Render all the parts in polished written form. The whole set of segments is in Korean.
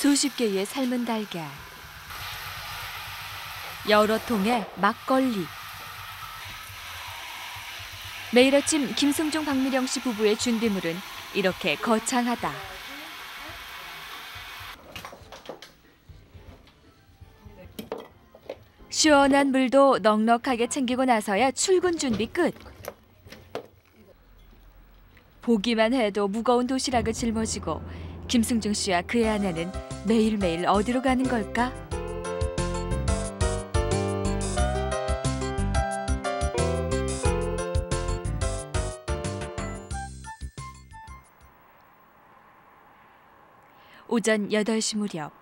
수십 개의 삶은 달걀, 여러 통의 막걸리. 매일 아침 김승중 박미령 씨 부부의 준비물은 이렇게 거창하다. 시원한 물도 넉넉하게 챙기고 나서야 출근 준비 끝. 보기만 해도 무거운 도시락을 짊어지고 김승중 씨와 그의 아내는 매일매일 어디로 가는 걸까? 오전 8시 무렵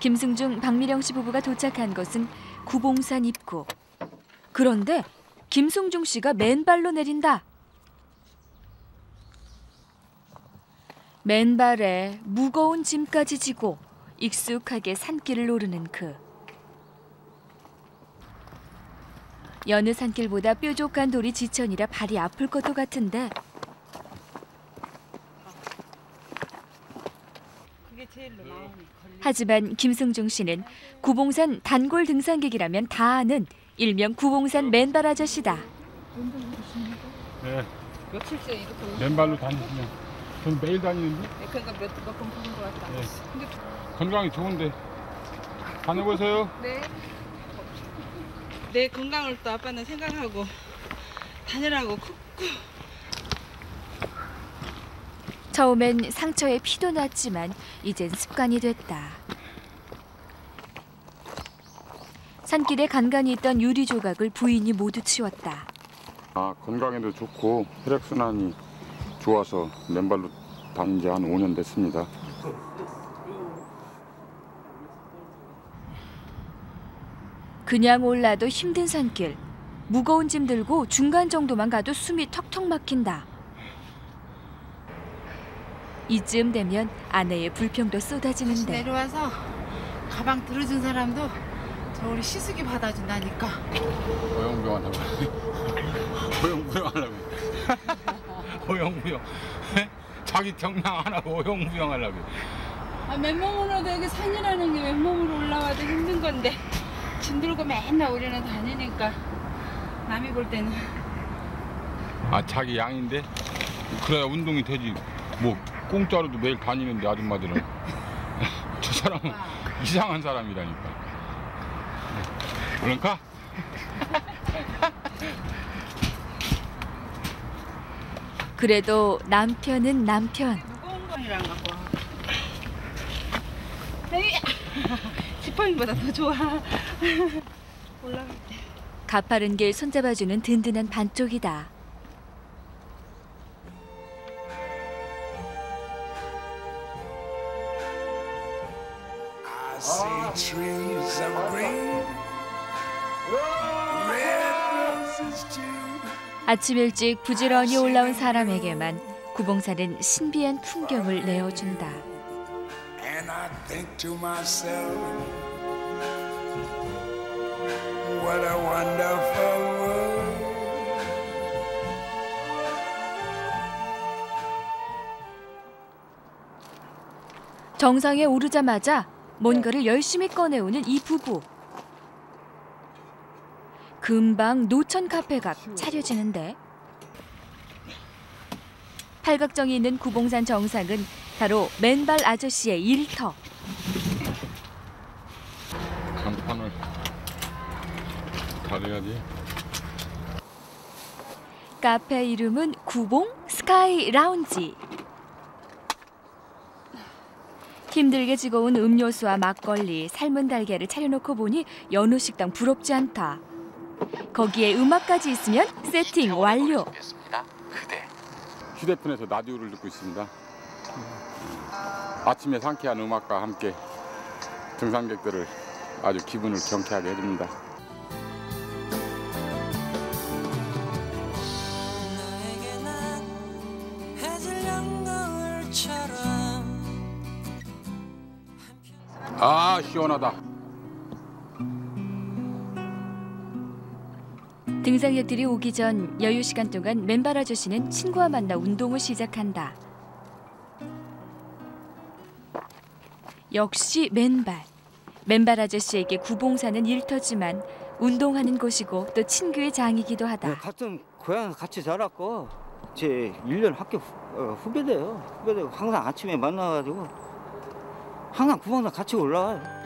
김승중, 박미령 씨 부부가 도착한 곳은 구봉산 입구. 그런데 김승중 씨가 맨발로 내린다. 맨발에 무거운 짐까지 지고 익숙하게 산길을 오르는 그. 여느 산길보다 뾰족한 돌이 지천이라 발이 아플 것도 같은데 하지만 김승중 씨는 구봉산 단골 등산객이라면 다 아는 일명 구봉산 맨발 아저씨다. 네. 며칠째 이렇게 맨발로 다니시면 저는 매일 다니는데. 네, 그러니까 몇 번 보는 것 같다. 네. 근데 건강이 좋은데 다녀보세요. 네. 내 건강을 또 아빠는 생각하고 다니라고 쿡쿡. 처음엔 상처에 피도 났지만 이젠 습관이 됐다. 산길에 간간히 있던 유리 조각을 부인이 모두 치웠다. 건강에도 좋고 혈액순환이 좋아서 맨발로 다닌 지 한 5년 됐습니다. 그냥 올라도 힘든 산길. 무거운 짐 들고 중간 정도만 가도 숨이 턱턱 막힌다. 이쯤 되면 아내의 불평도 쏟아지는데. 내려와서 가방 들어준 사람도 저 우리 시숙이 받아준다니까. 오영부영 하려고. 오영부영 하려고. 오영부영. 자기 경량 안 하고 오영부영 하려고. 맨몸으로도 여기 산이라는 게 맨몸으로 올라와도 힘든 건데 짐 들고 맨날 우리는 다니니까 남이 볼 때는. 자기 양인데 그래야 운동이 되지. 뭐 공짜로도 매일 다니는데 아줌마들은. 저 사람은 이상한 사람이라니까. 얼른 가. 그래도 남편은 남편. 무거운 거이랑 갖고 와. 지팡이보다 더 좋아. 올라갈 때. 가파른 길 손잡아주는 든든한 반쪽이다. 아침 일찍 부지런히 올라온 사람에게만 구봉산은 신비한 풍경을 내어준다. And I think to myself, what a wonderful world. 정상에 오르자마자 뭔가를 열심히 꺼내오는 이 부부. 금방 노천 카페가 차려지는데 팔각정이 있는 구봉산 정상은 바로 맨발 아저씨의 일터. 간판을 달아야지. 카페 이름은 구봉 스카이 라운지. 힘들게 지고온 음료수와 막걸리, 삶은 달걀을 차려놓고 보니 여느 식당 부럽지 않다. 거기에 음악까지 있으면 세팅 완료. 휴대폰에서 라디오를 듣고 있습니다. 아침에 상쾌한 음악과 함께 등산객들을 아주 기분을 경쾌하게 해줍니다. 시원하다. 등산객들이 오기 전 여유 시간 동안 맨발 아저씨는 친구와 만나 운동을 시작한다. 역시 맨발. 맨발 아저씨에게 구봉산은 일터지만 운동하는 곳이고 또 친구의 장이기도 하다. 같은 고향에서 같이 자랐고 제 1년 학교 후배돼요. 후배되고 항상 아침에 만나가지고 항상 구봉산 같이 올라와요.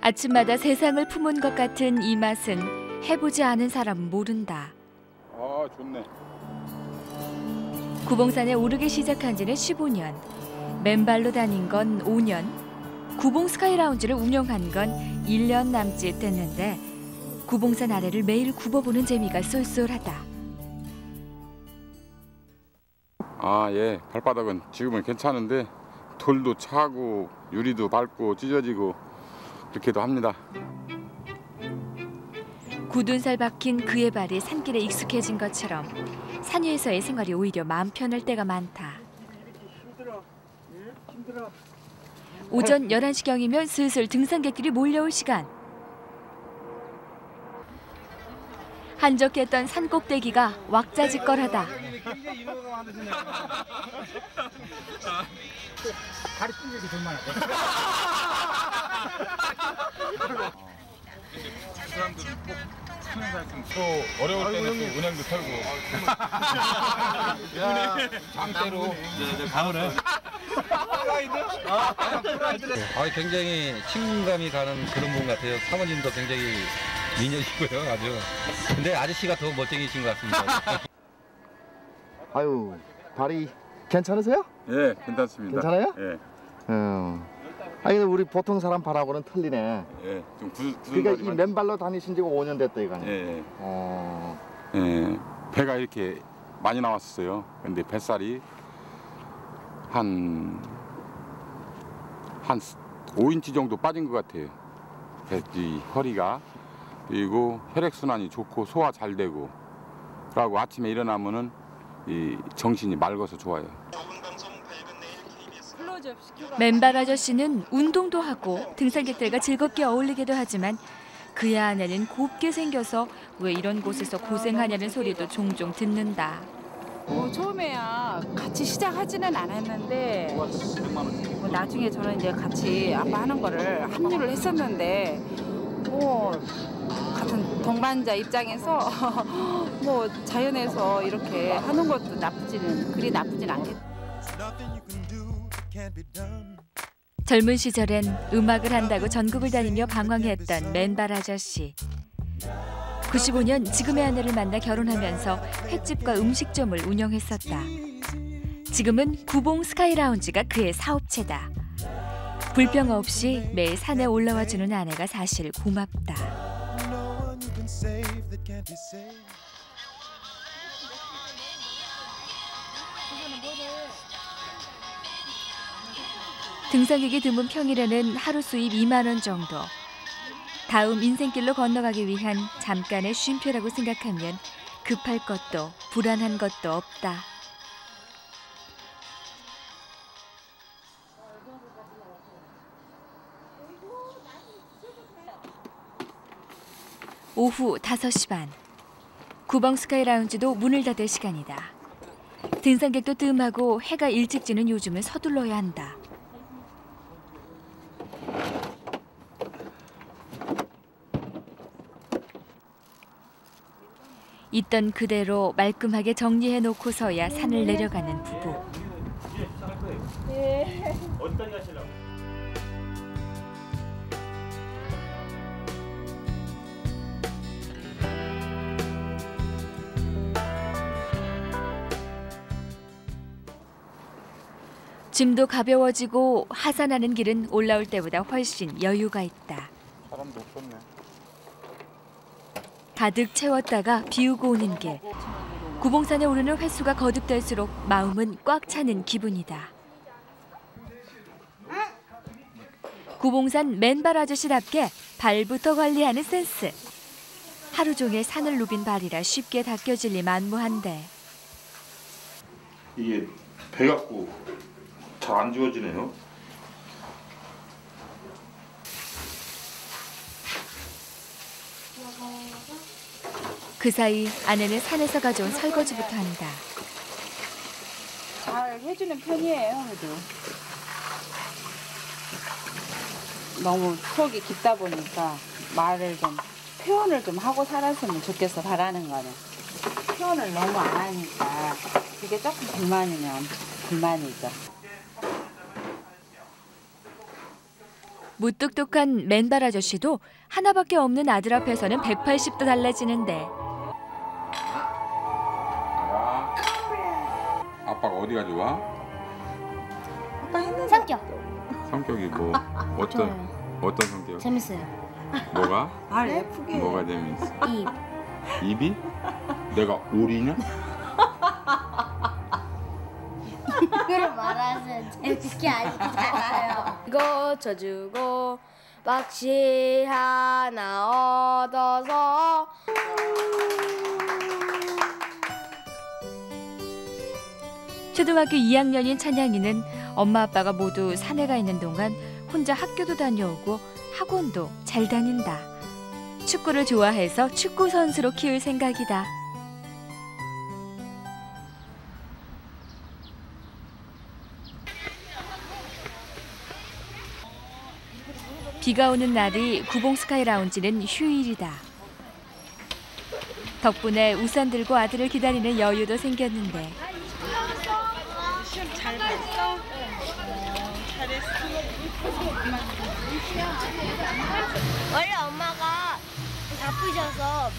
아침마다 세상을 품은 것 같은 이 맛은 해보지 않은 사람은 모른다. 아, 좋네. 구봉산에 오르기 시작한 지는 15년. 맨발로 다닌 건 5년. 구봉 스카이라운지를 운영한 건 1년 남짓 됐는데 구봉산 아래를 매일 굽어보는 재미가 쏠쏠하다. 아, 예. 발바닥은 지금은 괜찮은데 돌도 차고 유리도 밟고 찢어지고 그렇게도 합니다. 굳은 살 박힌 그의 발이 산길에 익숙해진 것처럼 산 위에서의 생활이 오히려 마음 편할 때가 많다. 오전 11시경이면 슬슬 등산객들이 몰려올 시간. 한적했던 산 꼭대기가 왁자지껄하다. 다리 삐개기 좀 많아. 사람들은 꼭 수능 살았으면 또 어려울 때는 또 은행도 털고. 야, 장대로. 가오네. 굉장히 친감이 가는 그런 분 같아요. 사모님도 굉장히 미녀시고요, 아주. 근데 아저씨가 더 멋쟁이신 것 같습니다. 아유, 다리 괜찮으세요? 예, 괜찮습니다. 괜찮아요? 예. 아니, 우리 보통 사람 발하고는 틀리네. 예, 좀 굳은 그러니까 이 다리만- 맨발로 다니신 지가 5년 됐다 이거네. 예, 어. 예. 배가 이렇게 많이 나왔었어요. 근데 뱃살이 한 5인치 정도 빠진 것 같아요. 이 허리가. 그리고 혈액순환이 좋고 소화 잘 되고 그러고 아침에 일어나면은 이 정신이 맑아서 좋아요. 맨발 아저씨는 운동도 하고 등산객들과 즐겁게 어울리기도 하지만 그의 아내는 곱게 생겨서 왜 이런 곳에서 고생하냐는 소리도 종종 듣는다. 처음에야 같이 시작하지는 않았는데 나중에 저는 이제 같이 아빠 하는 거를 합류를 했었는데 같은 동반자 입장에서 뭐 자연에서 이렇게 하는 것도 그리 나쁘진 않겠다. 젊은 시절엔 음악을 한다고 전국을 다니며 방황했던 맨발 아저씨. 95년 지금의 아내를 만나 결혼하면서 횟집과 음식점을 운영했었다. 지금은 구봉 스카이라운지가 그의 사업체다. 불평 없이 매일 산에 올라와주는 아내가 사실 고맙다. 등산객이 드문 평일에는 하루 수입 2만 원 정도. 다음 인생길로 건너가기 위한 잠깐의 쉼표라고 생각하면 급할 것도 불안한 것도 없다. 오후 5시 반. 구봉 스카이라운지도 문을 닫을 시간이다. 등산객도 뜸하고 해가 일찍 지는 요즘은 서둘러야 한다. 있던 그대로 말끔하게 정리해놓고서야 산을 내려가는 부부. 어디까지 가시려고? 짐도 가벼워지고 하산하는 길은 올라올 때보다 훨씬 여유가 있다. 사람도 없었네. 가득 채웠다가 비우고 오는 길. 구봉산에 오르는 횟수가 거듭될수록 마음은 꽉 차는 기분이다. 구봉산 맨발 아저씨답게 발부터 관리하는 센스. 하루 종일 산을 누빈 발이라 쉽게 닦여질 리 만무한데. 이게 배 갖고 잘 안 지워지네요. 그 사이 아내는 산에서 가져온 설거지부터 한다. 잘 해주는 편이에요, 그래도. 너무 속이 깊다 보니까 말을 좀 표현을 좀 하고 살았으면 좋겠어, 바라는 거는. 표현을 너무 안 하니까 그게 조금 불만이면 불만이죠. 무뚝뚝한 맨발 아저씨도 하나밖에 없는 아들 앞에서는 180도 달라지는데 아빠가 어디가 좋아? 오빠 있는 성격. 성격이 뭐 어떤 성격? 재밌어요. 뭐가? 말 예쁘게. 뭐가 재밌어? 입. 입이? 내가 오리냐? 그런 말하면 재밌게 아니잖아요. 이거 쳐주고 박씨 하나 얻어서 초등학교 2학년인 찬양이는 엄마 아빠가 모두 산에 가 있는 동안 혼자 학교도 다녀오고 학원도 잘 다닌다. 축구를 좋아해서 축구 선수로 키울 생각이다. 비가 오는 날이 구봉 스카이 라운지는 휴일이다. 덕분에 우산 들고 아들을 기다리는 여유도 생겼는데 시험 잘 봤어? 잘했어. 원래 엄마가 바쁘셔서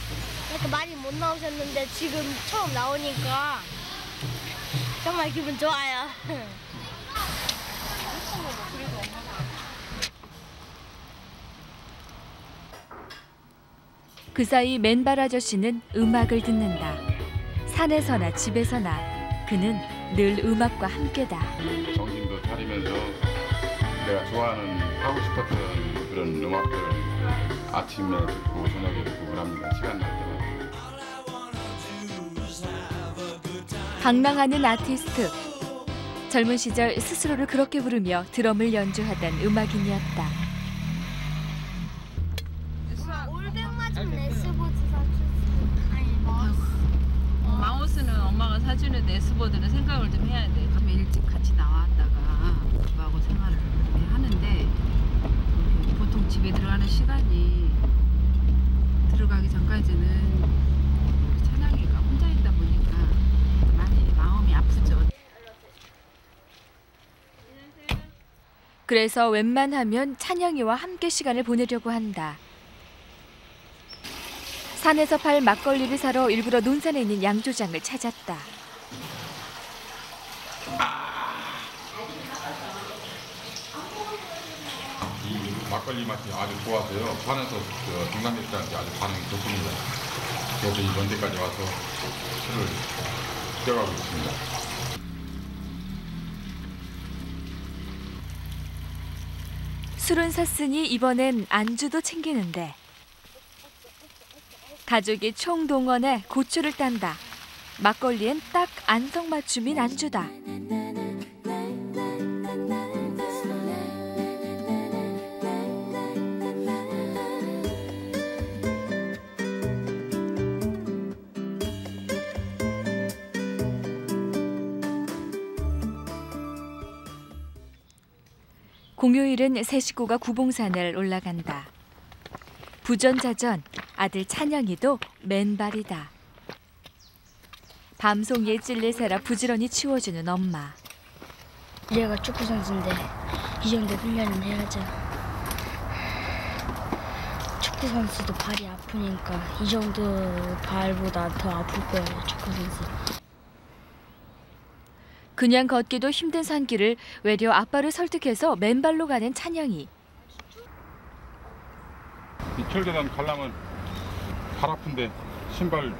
이렇게 많이 못 나오셨는데 지금 처음 나오니까 정말 기분 좋아요. 그 사이 맨발 아저씨는 음악을 듣는다. 산에서나 집에서나 그는 늘 음악과 함께다. 정신도 차리면서 내가 좋아하는 하고 싶었던 그런 음악들을 아침에 듣고 저녁에 듣고 그럽니다. 시간 날 때마다. 방랑하는 아티스트. 젊은 시절 스스로를 그렇게 부르며 드럼을 연주하던 음악인이었다. 올백맞은 레스보드 사줬어. 아니 마우스. 마우스는 엄마가 사주는 네스보드는 생각을 좀 해야 돼. 그러면 일찍 같이 나왔다가 집하고 생활을 그렇게 하는데 보통 집에 들어가는 시간이 들어가기 전까지는 찬양이가 혼자 있다 보니까 많이 마음이 아프죠. 그래서 웬만하면 찬영이와 함께 시간을 보내려고 한다. 산에서 팔 막걸리를 사러 일부러 논산에 있는 양조장을 찾았다. 이 막걸리 맛이 아주 좋아서요. 산에서 등산객들한테 아주 반응이 좋습니다. 그래서 이 먼 데까지 와서 술을 떼어가고 있습니다. 술은 샀으니 이번엔 안주도 챙기는데 가족이 총동원해 고추를 딴다. 막걸리엔 딱 안성맞춤인 안주다. 공휴일은 세 식구가 구봉산을 올라간다. 부전자전 아들 찬영이도 맨발이다. 밤송이에 찔리세라 부지런히 치워주는 엄마. 얘가 축구 선수인데 이 정도 훈련은 해야죠. 축구 선수도 발이 아프니까 이 정도 발보다 더 아플 거예요, 축구 선수. 그냥 걷기도 힘든 산길을 외려 아빠를 설득해서 맨발로 가는 찬영이. 이 철계단 가려면 발 아픈데 신발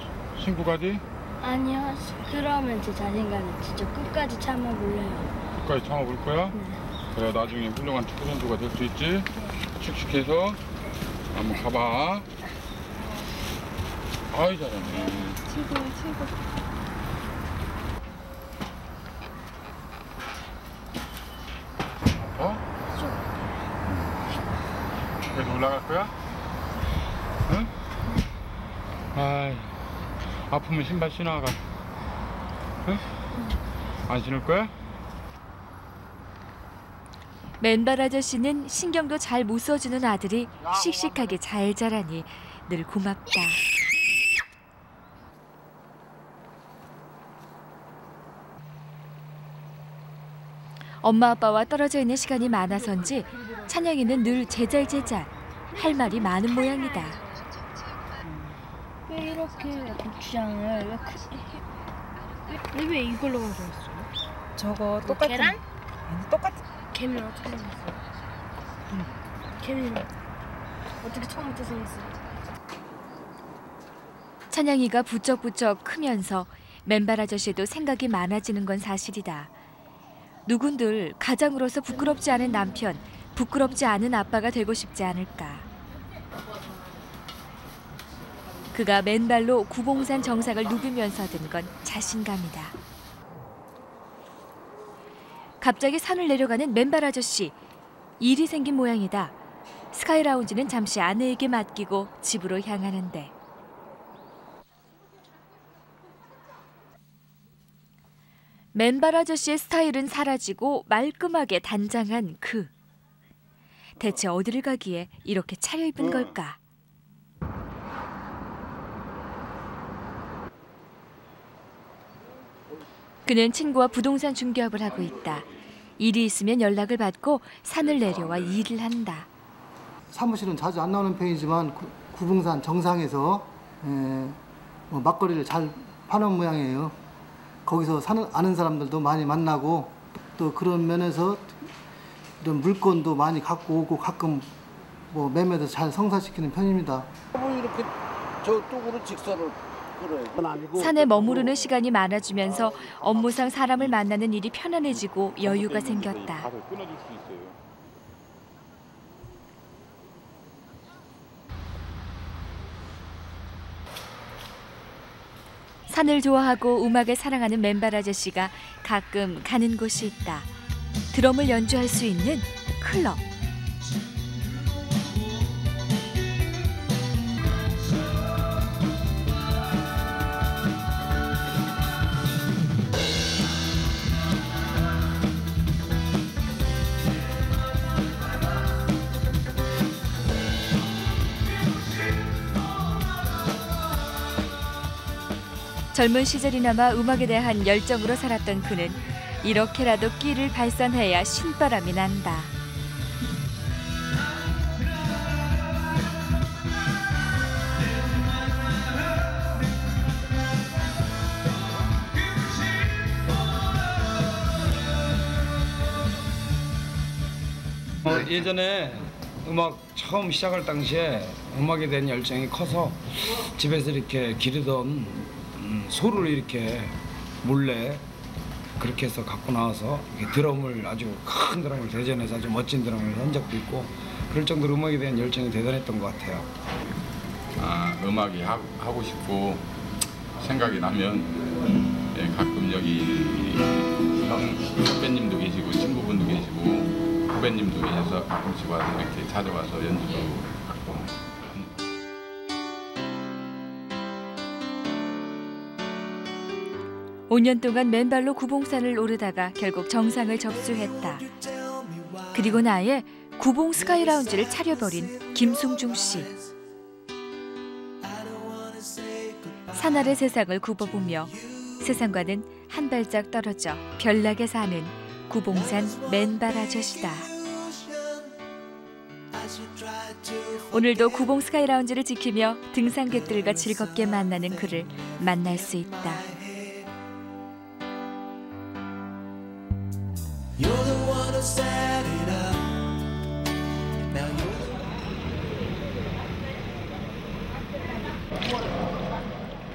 신고 가지? 아니요, 그러면 제 자신감이 진짜 끝까지 참아볼래요. 끝까지 참아볼 거야? 네. 그래 나중에 훌륭한 축구 선수가 될 수 있지? 씩씩해서 한번 가봐. 아이 잘하네. 최고. 어? 그래서 올라갈 거야? 응? 아이, 아프면 신발 신어가. 응? 안 신을 거야? 맨발 아저씨는 신경도 잘 못 써주는 아들이 씩씩하게 잘 자라니 늘 고맙다. 엄마 아빠와 떨어져 있는 시간이 많아서인지 찬양이는 늘 제잘제잘 할 말이 많은 모양이다. 왜 이렇게 고추장을 왜 이걸로 가져왔어요? 저거 똑같은 계란? 똑같은 개미는 어떻게 생겼어요? 개미는 어떻게 처음부터 생겼어요? 찬양이가 부쩍부쩍 크면서 맨발 아저씨도 생각이 많아지는 건 사실이다. 누군들 가장으로서 부끄럽지 않은 남편, 부끄럽지 않은 아빠가 되고 싶지 않을까. 그가 맨발로 구봉산 정상을 누비면서 얻은 건 자신감이다. 갑자기 산을 내려가는 맨발 아저씨. 일이 생긴 모양이다. 스카이 라운지는 잠시 아내에게 맡기고 집으로 향하는데. 맨발 아저씨의 스타일은 사라지고 말끔하게 단장한 그. 대체 어디를 가기에 이렇게 차려입은 걸까? 그는 친구와 부동산 중개업을 하고 있다. 일이 있으면 연락을 받고 산을 내려와 일을 한다. 사무실은 자주 안 나오는 편이지만 구봉산 정상에서 막걸리를 잘 파는 모양이에요. 거기서 아는 사람들도 많이 만나고 또 그런 면에서 이런 물건도 많이 갖고 오고 가끔 뭐 매매도 잘 성사시키는 편입니다. 이렇게 저쪽으로 직선을 산에 머무르는 시간이 많아지면서 업무상 사람을 만나는 일이 편안해지고 여유가 생겼다. 끊어줄 수 있어요. 산을 좋아하고 음악을 사랑하는 맨발 아저씨가 가끔 가는 곳이 있다. 드럼을 연주할 수 있는 클럽. 젊은 시절이나마 음악에 대한 열정으로 살았던 그는 이렇게라도 끼를 발산해야 신바람이 난다. 예전에 음악 처음 시작할 당시에 음악에 대한 열정이 커서 집에서 이렇게 기르던 소를 이렇게 몰래 그렇게 해서 갖고 나와서 드럼을 아주 큰 드럼을 대전에서 아주 멋진 드럼을 한 적도 있고 그럴 정도로 음악에 대한 열정이 대단했던 것 같아요. 음악이 하고 싶고 생각이 나면 가끔 여기 선배님도 계시고 친구분도 계시고 후배님도 계셔서 가끔씩 와서 이렇게 찾아와서 연주도 하고. 5년 동안 맨발로 구봉산을 오르다가 결국 정상을 접수했다. 그리고 나의 구봉 스카이 라운지를 차려버린 김승중 씨. 산 아래 세상을 굽어보며 세상과는 한 발짝 떨어져 별나게 사는 구봉산 맨발 아저씨다. 오늘도 구봉 스카이 라운지를 지키며 등산객들과 즐겁게 만나는 그를 만날 수 있다.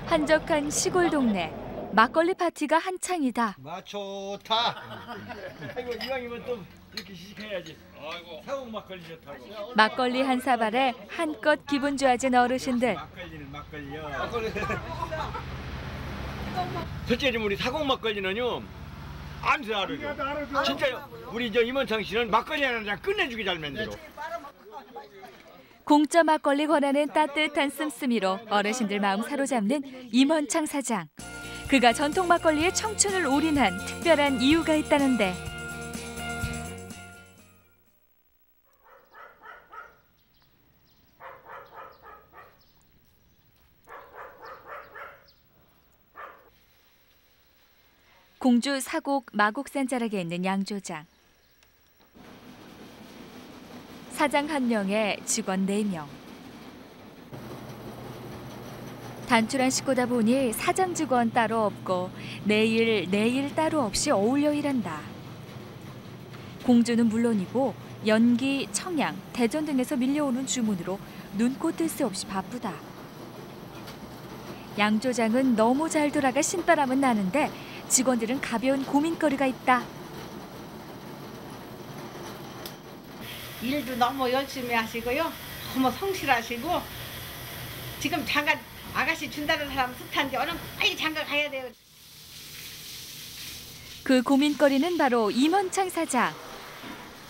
한적한 시골 동네. 막걸리 파티가 한창이다. 좋다. 아이고 이왕이면 또 이렇게 시식해야지. 아이고 사국 막걸리 좋다고. 막걸리 한 사발에 한껏 기분 좋아진 어르신들. 막걸리는 막걸리요. 솔직히 우리 사국 막걸리는요 안 알아요. 진짜 우리 저 임원창 씨는 막걸리 하나 잔 끝내주기 잘 만들어. 공짜 막걸리 권하는 따뜻한 씀씀이로 어르신들 마음 사로잡는 임원창 사장. 그가 전통 막걸리에 청춘을 올인한 특별한 이유가 있다는데. 공주 사곡 마곡산 자락에 있는 양조장. 사장 1명에 직원 4명. 단출한 식구다 보니 사장 직원 따로 없고 내일 따로 없이 어울려 일한다. 공주는 물론이고 연기, 청양, 대전 등에서 밀려오는 주문으로 눈코 뜰 새 없이 바쁘다. 양조장은 너무 잘 돌아가 신바람은 나는데 직원들은 가벼운 고민거리가 있다. 일도 너무 열심히 하시고요. 너무 성실하시고 지금 장가 아가씨 준다는 사람 숱한데 얼른 빨리 장가 가야 돼요. 그 고민거리는 바로 임원창 사장.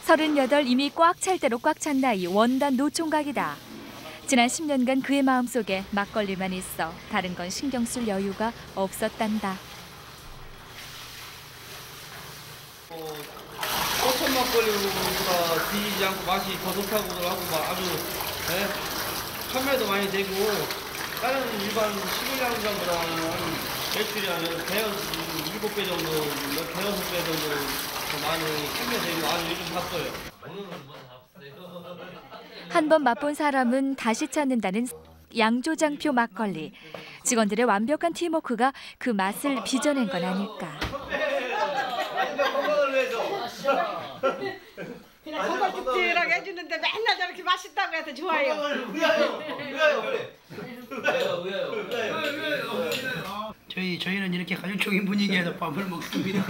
38 이미 꽉 찰 대로 꽉 찬 나이 원단 노총각이다. 지난 10년간 그의 마음속에 막걸리만 있어 다른 건 신경 쓸 여유가 없었단다. 꽃천 막걸리가 뒤지지 않고 맛이 더 좋다고들 하고 막 아주 판매도 많이 되고 다른 일반 시골양조장보다는 매출이 한 대여섯 7배 정도, 대여섯 배 정도 더 많이 판매되고 아주 요즘 바빠요. 한 번 맛본 사람은 다시 찾는다는 양조장표 막걸리. 직원들의 완벽한 팀워크가 그 맛을 빚어낸 건 아닐까. 그냥 건강죽질하게 해주는데 맨날 저렇게 맛있다고 해서 좋아요. 저희는 이렇게 가족적인 분위기에서 밥을 먹습니다.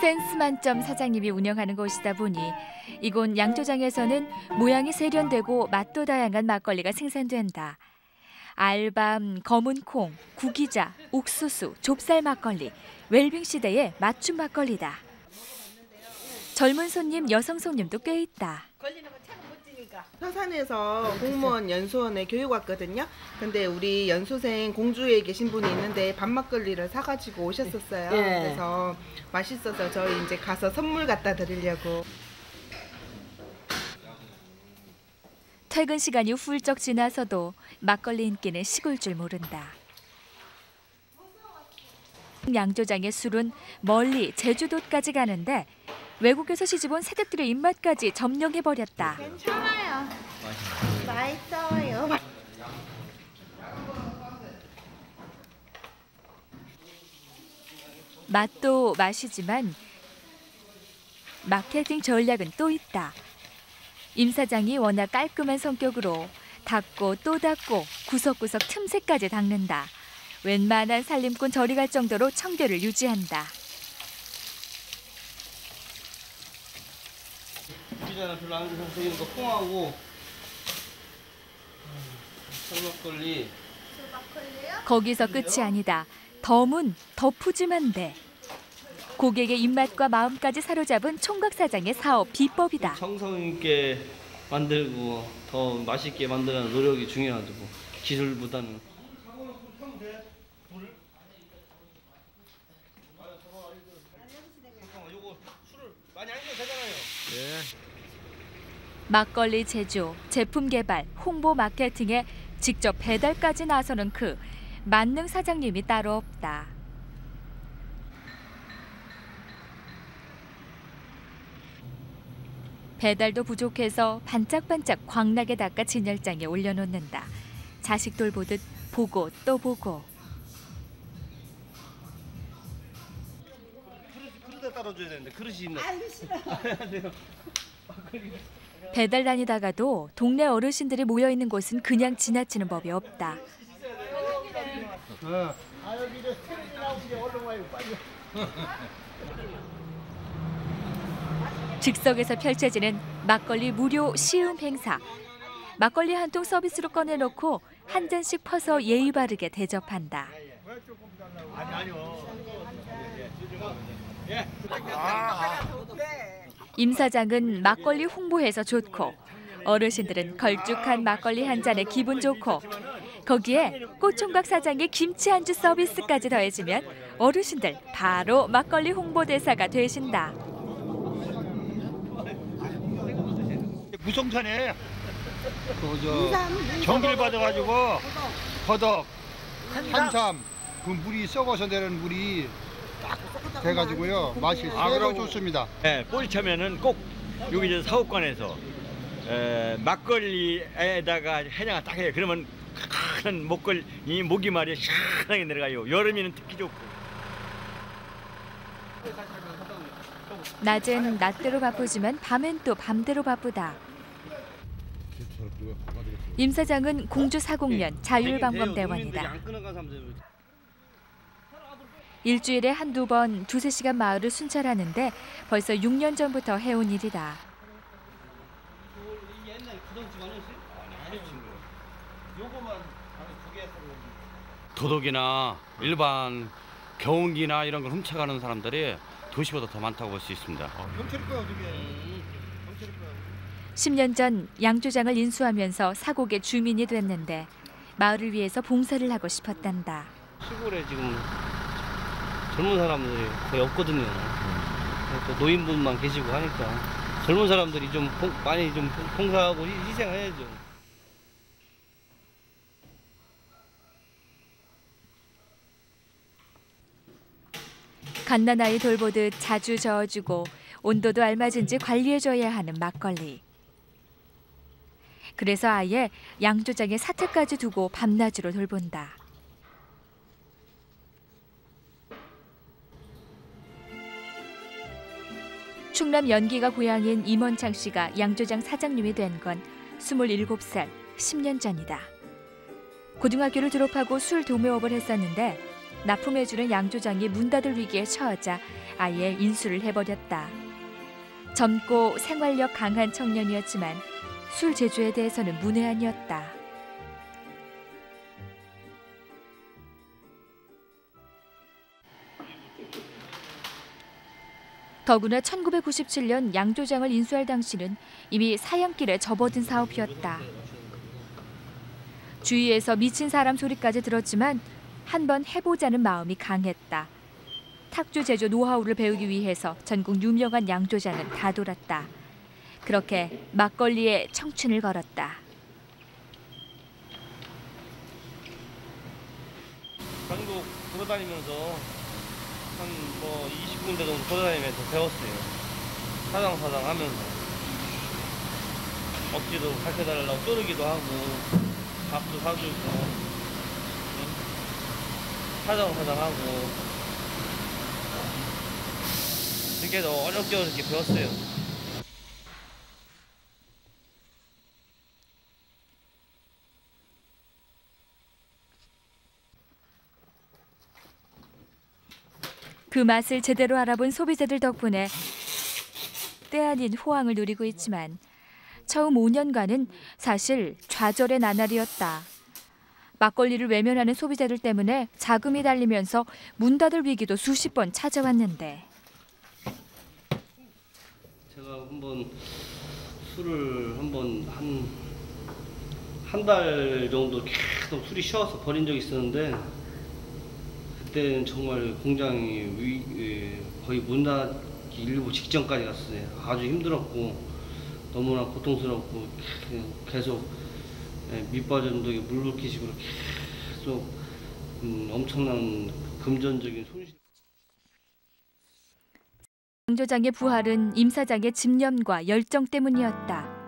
센스 만점 사장님이 운영하는 곳이다 보니 이곳 양조장에서는 모양이 세련되고 맛도 다양한 막걸리가 생산된다. 알밤, 검은 콩, 구기자, 옥수수, 좁쌀 막걸리, 웰빙 시대의 맞춤 막걸리다. 젊은 손님, 여성 손님도 꽤 있다. 서산에서 공무원 연수원에 교육 왔거든요. 근데 우리 연수생 공주에 계신 분이 있는데 밥막걸리를 사가지고 오셨었어요. 그래서 맛있어서 저희 이제 가서 선물 갖다 드리려고. 퇴근 시간이 훌쩍 지나서도 막걸리 인기는 식을 줄 모른다. 양조장의 술은 멀리 제주도까지 가는데 외국에서 시집온 새댁들의 입맛까지 점령해버렸다. 괜찮아요. 맛있어요. 맛도 맛이지만 마케팅 전략은 또 있다. 임 사장이 워낙 깔끔한 성격으로 닦고 또 닦고 구석구석 틈새까지 닦는다. 웬만한 살림꾼 저리 갈 정도로 청결을 유지한다. 기자는 별로 안 드셔서 저기는 거 콩하고 설막걸리. 거기서 끝이 아니다. 덤은 더 푸짐한데. 고객의 입맛과 마음까지 사로잡은 총각 사장의 사업 비법이다. 정성 있게 만들고 더 맛있게 만드는 노력이 중요하죠. 뭐. 기술보다는. 막걸리 제조, 제품 개발, 홍보 마케팅에 직접 배달까지 나서는 그 만능 사장님이 따로 없다. 배달도 부족해서 반짝반짝 광나게 닦아 진열장에 올려놓는다. 자식 돌보듯 보고 또 보고. 그릇에 따라줘야 되는데 그릇이 있나? 아이고 싫어. 배달 다니다가도 동네 어르신들이 모여있는 곳은 그냥 지나치는 법이 없다. 즉석에서 펼쳐지는 막걸리 무료 시음 행사. 막걸리 한 통 서비스로 꺼내놓고 한 잔씩 퍼서 예의 바르게 대접한다. 아니요. 임 사장은 막걸리 홍보해서 좋고 어르신들은 걸쭉한 막걸리 한 잔에 기분 좋고 거기에 꽃총각 사장의 김치 안주 서비스까지 더해지면 어르신들 바로 막걸리 홍보대사가 되신다. 무송산에 전기를 받아가지고 더덕, 한삼 그 물이 썩어서 내는 물이 딱 돼가지고요 맛이 세고 좋습니다. 네, 꼴차면은 꼭 여기 이제 사업관에서 막걸리에다가 해장을 딱 해요. 그러면 큰 이 목이 말이야 시원하게 내려가요. 여름에는 특히 좋고. 낮엔 낮대로 바쁘지만 밤엔 또 밤대로 바쁘다. 임 사장은 공주 사공면 자율방범대원이다. 일주일에 한두 번 두세 시간 마을을 순찰하는데 벌써 6년 전부터 해온 일이다. 도둑이나 일반 경운기나 이런 걸 훔쳐가는 사람들이 도시보다 더 많다고 볼 수 있습니다. 경찰일 거야 어떻게? 10년 전 양조장을 인수하면서 사곡의 주민이 됐는데 마을을 위해서 봉사를 하고 싶었단다. 시골에 지금 젊은 사람들이 거의 없거든요. 또 노인분만 계시고 하니까 젊은 사람들이 좀 많이 좀 봉사하고 희생해야죠. 갓난아이 돌보듯 자주 저어주고 온도도 알맞은지 관리해줘야 하는 막걸리. 그래서 아예 양조장에 사택까지 두고 밤낮으로 돌본다. 충남 연기가 고향인 임원창 씨가 양조장 사장님이 된 건 27살, 10년 전이다. 고등학교를 졸업하고 술 도매업을 했었는데 납품해주는 양조장이 문 닫을 위기에 처하자 아예 인수를 해버렸다. 젊고 생활력 강한 청년이었지만 술 제조에 대해서는 문외한이었다. 더구나 1997년 양조장을 인수할 당시는 이미 사양길에 접어든 사업이었다. 주위에서 미친 사람 소리까지 들었지만 한번 해보자는 마음이 강했다. 탁주 제조 노하우를 배우기 위해서 전국 유명한 양조장은 다 돌았다. 그렇게 막걸리에 청춘을 걸었다. 전국 돌아다니면서 한 뭐 20군데 정도 돌아다니면서 배웠어요. 사장 하면서 억지로 가르쳐달라고 쪼르기도 하고 밥도 사주고 사장 하고 이렇게 해서 어렵게 배웠어요. 그 맛을 제대로 알아본 소비자들 덕분에 때 아닌 호황을 누리고 있지만 처음 5년간은 사실 좌절의 나날이었다. 막걸리를 외면하는 소비자들 때문에 자금이 달리면서 문 닫을 위기도 수십 번 찾아왔는데 제가 한번 술을 한 달 정도 계속 술이 쉬어서 버린 적이 있었는데 그때는 정말 공장이 거의 문 닫기 일부 직전까지 갔어요. 아주 힘들었고 너무나 고통스럽고 계속 밑바전도 물붓기식으로 계속 엄청난 금전적인 손실. 양조장의 부활은 임 사장의 집념과 열정 때문이었다.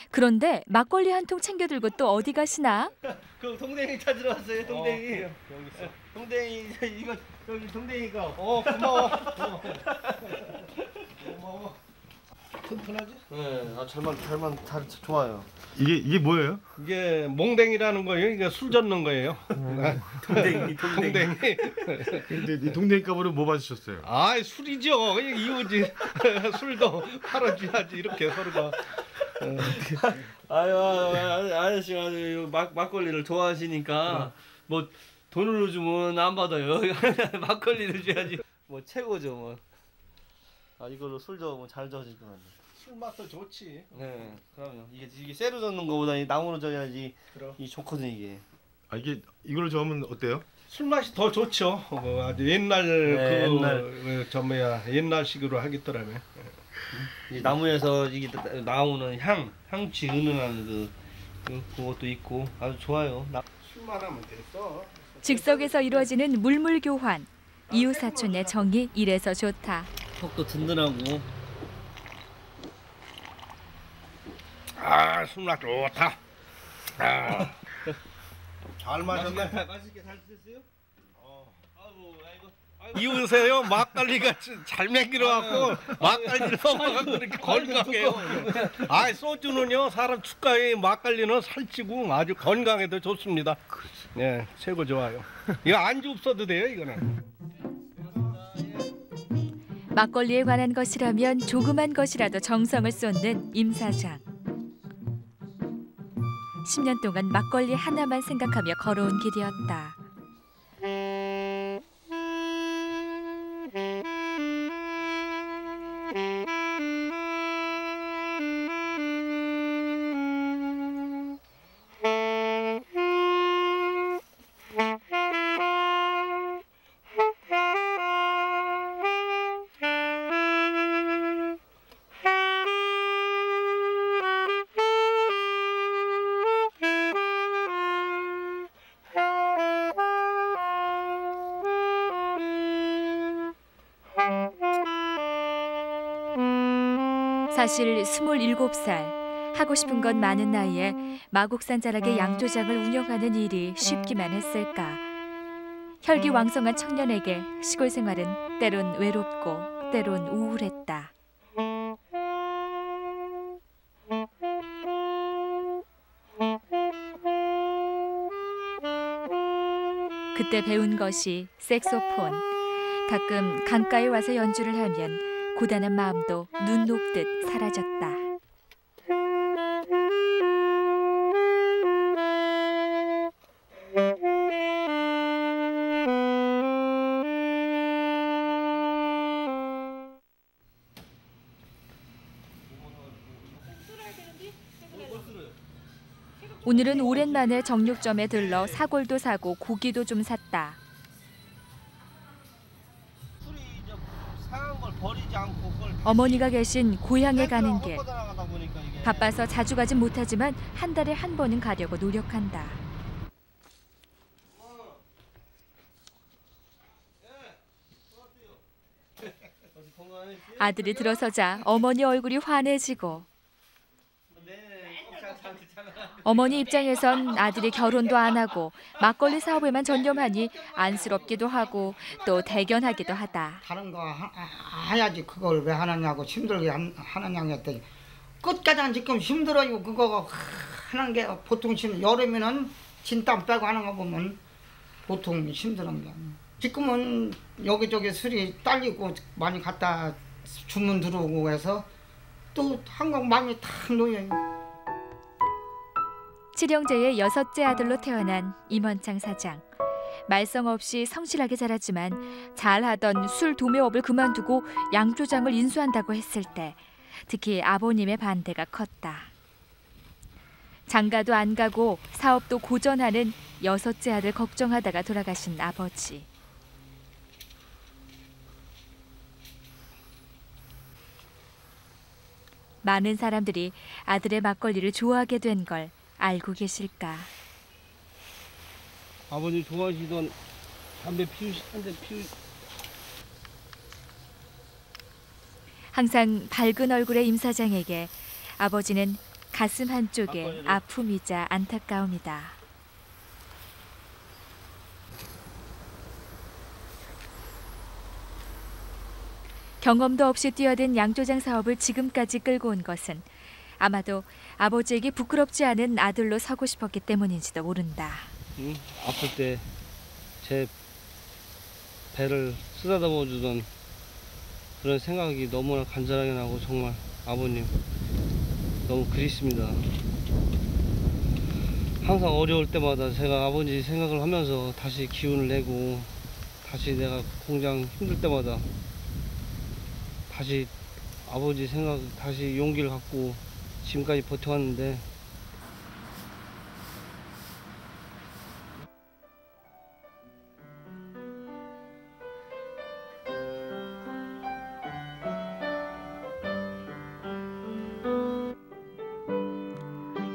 그런데 막걸리 한 통 챙겨 들고 또 어디 가시나? 그 동댕이 찾으러 왔어요. 동댕이. 여기 있어. 동댕이 이거 여기 동댕이가. 고마워. 고마워. 튼튼하지? 네, 잘만 다 좋아요. 이게 뭐예요? 이게 몽댕이라는 거예요. 이게 술 젓는 거예요. 동댕이. 근데 이 동댕이 값으로 뭐 받으셨어요? 아, 술이죠. 이유지. 술도 팔아줘야지 이렇게 서로가. 아저씨가 막걸리를 좋아하시니까 뭐 돈으로 주면 안 받아요. 막걸리를 줘야지. 뭐 최고죠 뭐. 아 이걸로 술 저으면 잘 저어지구만. 술 맛도 좋지. 네, 그럼요. 이게 쇠로 젓는 거보다 이 나무로 젓어야지 이 좋거든 이게. 아 이게 이걸로 저으면 어때요? 술 맛이 더 좋죠. 아주 옛날 옛날식으로 하겠더라고요. 이 나무에서 이게 나오는 향취 은은한 그것도 있고 아주 좋아요. 술만 하면 됐어. 즉석에서 이루어지는 물물 교환. 이웃 사촌의 정이 이래서 좋다. 속도 든든하고. 아, 술맛 좋다. 아. 잘 마셨네. 맛있게 잘 드셨어요? 이웃에요 막걸리가 잘 먹이러갖고 막걸리를 먹어갖고 이렇게 건강해요. 아 소주는요 사람 축가에 막걸리는 살찌고 아주 건강에도 좋습니다. 네 최고 좋아요. 이거 안주 없어도 돼요 이거는. 막걸리에 관한 것이라면 조그만 것이라도 정성을 쏟는 임 사장. 10년 동안 막걸리 하나만 생각하며 걸어온 길이었다. 사실 27살, 하고 싶은 건 많은 나이에 마곡산 자락의 양조장을 운영하는 일이 쉽기만 했을까. 혈기왕성한 청년에게 시골 생활은 때론 외롭고 때론 우울했다. 그때 배운 것이 색소폰. 가끔 강가에 와서 연주를 하면 고단한 마음도 눈 녹듯 사라졌다. 오늘은 오랜만에 정육점에 들러 사골도 사고 고기도 좀 샀다. 어머니가 계신 고향에 가는 길. 바빠서 자주 가진 못하지만 한 달에 한 번은 가려고 노력한다. 아들이 들어서자 어머니 얼굴이 환해지고, 어머니 입장에선 아들이 결혼도 안 하고 막걸리 사업에만 전념하니 안쓰럽기도 하고 또 대견하기도 하다. 다른 거 해야지 그걸 왜 하느냐고 힘들게 하느냐고 했더니 끝까지 지금 힘들어요. 그거 하는 게 보통 여름에는 진땀 빼고 하는 거 보면 보통 힘든 게. 지금은 여기저기 술이 딸리고 많이 갖다 주문 들어오고 해서 또 한국 마음이 탁 놓여요. 칠형제의 6째 아들로 태어난 임원창 사장. 말썽 없이 성실하게 자랐지만 잘하던 술 도매업을 그만두고 양조장을 인수한다고 했을 때 특히 아버님의 반대가 컸다. 장가도 안 가고 사업도 고전하는 6째 아들 걱정하다가 돌아가신 아버지. 많은 사람들이 아들의 막걸리를 좋아하게 된 걸 알고 계실까? 아버님 좋아하시던 담배 항상 밝은 얼굴의 임 사장에게 아버지는 가슴 한쪽에 아픔이자 안타까움이다. 경험도 없이 뛰어든 양조장 사업을 지금까지 끌고 온 것은 아마도 아버지에게 부끄럽지 않은 아들로 서고 싶었기 때문인지도 모른다. 아플 때 제 배를 쓰다듬어 주던 그런 생각이 너무나 간절하게 나고 정말 아버님 너무 그립습니다. 항상 어려울 때마다 제가 아버지 생각을 하면서 다시 기운을 내고 다시 내가 공장 힘들 때마다 다시 아버지 생각, 다시 용기를 갖고 지금까지 버텨왔는데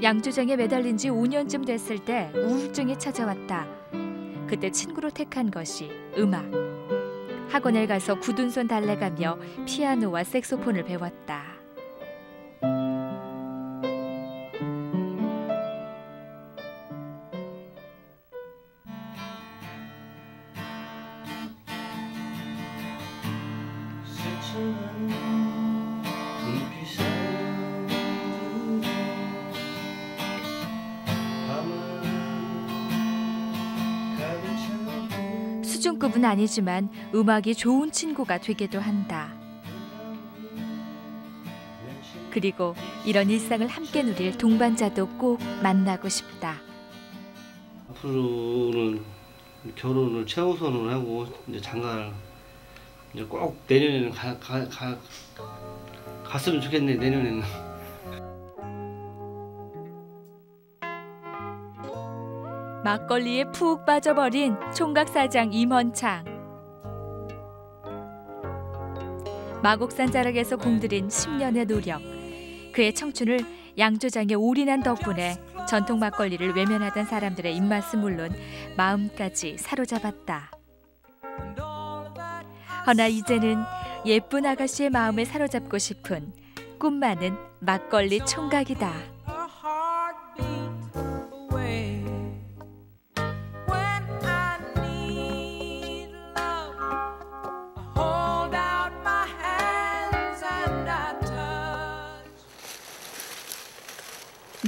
양조장에 매달린 지 5년쯤 됐을 때 우울증이 찾아왔다. 그때 친구로 택한 것이 음악. 학원에 가서 굳은 손 달래가며 피아노와 색소폰을 배웠다. 수준급은 아니지만 음악이 좋은 친구가 되기도 한다. 그리고 이런 일상을 함께 누릴 동반자도 꼭 만나고 싶다. 앞으로는 결혼을 최우선으로 하고 이제 장가를 이제 꼭 내년에는 갔으면 좋겠네. 내년에는. 막걸리에 푹 빠져버린 총각사장 임원창. 마곡산 자락에서 공들인 10년의 노력. 그의 청춘을 양조장에 올인한 덕분에 전통 막걸리를 외면하던 사람들의 입맛은 물론 마음까지 사로잡았다. 허나 이제는 예쁜 아가씨의 마음을 사로잡고 싶은 꿈 많은 막걸리 총각이다.